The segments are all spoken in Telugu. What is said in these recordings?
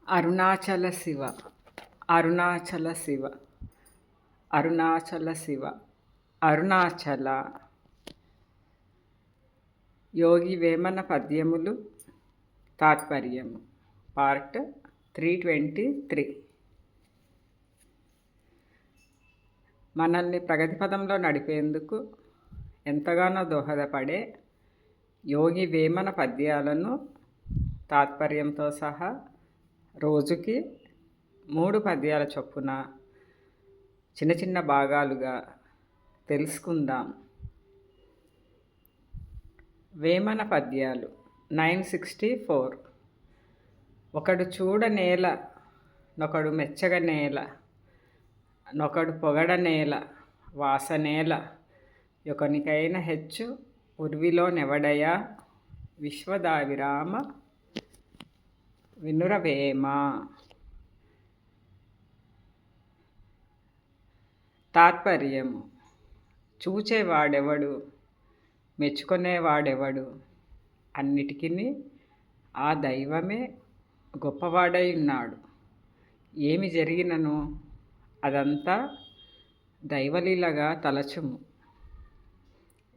అరుణాచల శివ, అరుణాచల శివ, అరుణాచల శివ, అరుణాచల. యోగి వేమన పద్యములు తాత్పర్యము పార్ట్ 323. మనల్ని ప్రగతి పదంలో నడిపేందుకు ఎంతగానో దోహదపడే యోగి వేమన పద్యాలను తాత్పర్యంతో సహా రోజుకి 3 పద్యాల చొప్పున చిన్న చిన్న భాగాలుగా తెలుసుకుందాం. వేమన పద్యాలు 964. ఒకడు చూడ నేల నొకడు మెచ్చగ నేల, నొకడు పొగడ నేల వాసనేల, యొకనికైన హెచ్చు ఉర్విలో నెవడయా, విశ్వదావిరామ వినురవేమ. తాత్పర్యము: చూచేవాడెవడు, మెచ్చుకునేవాడెవడు, అన్నిటికీ ఆ దైవమే గొప్పవాడై ఉన్నాడు. ఏమి జరిగినను అదంతా దైవలీలగా తలచుము.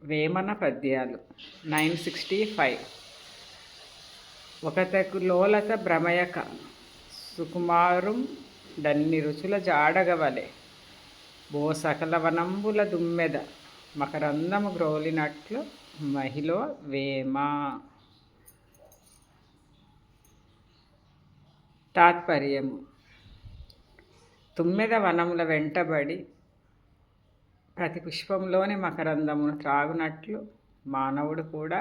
వేమన పద్యాలు 965. ఒకతకు లోలత భ్రమయక సుకుమారుం డన్ని రుచుల జాడగవలె, బో సకల వనంబుల దుమ్మెద మకరందము గ్రోలినట్లు మహిలో వేమ. తాత్పర్యము: తుమ్మెద వనముల వెంటబడి ప్రతి పుష్పంలోని మకరందమును త్రాగునట్లు మానవుడు కూడా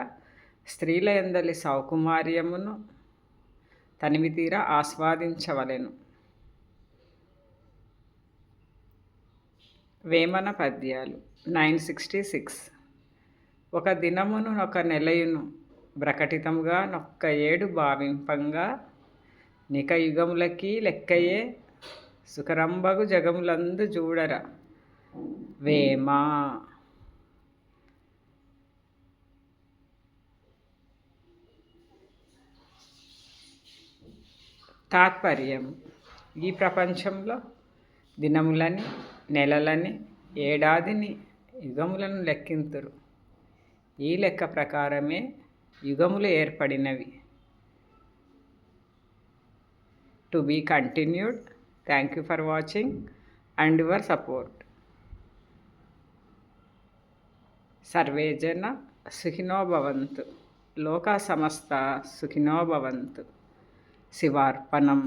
స్త్రీల యందలి సౌకుమార్యమును తనివితీరా ఆస్వాదించవలెను. వేమన పద్యాలు 966. ఒక దినమును నొక నెలయును బ్రకటితముగా నొక్క ఏడు భావింపంగా, నిక యుగములకీ లెక్కయే సుకరంబగు జగములందు జూడర వేమ. తాత్పర్యం: ఈ ప్రపంచంలో దినములని, నెలలని, ఏడాదిని, యుగములను లెక్కింతురు. ఈ లెక్క ప్రకారమే యుగములు ఏర్పడినవి. To be continued. Thank you for watching and your support. సర్వే జన సుఖినో భవంతు. లోకా సమస్త సుఖినో భవంతు. శివార్పణం.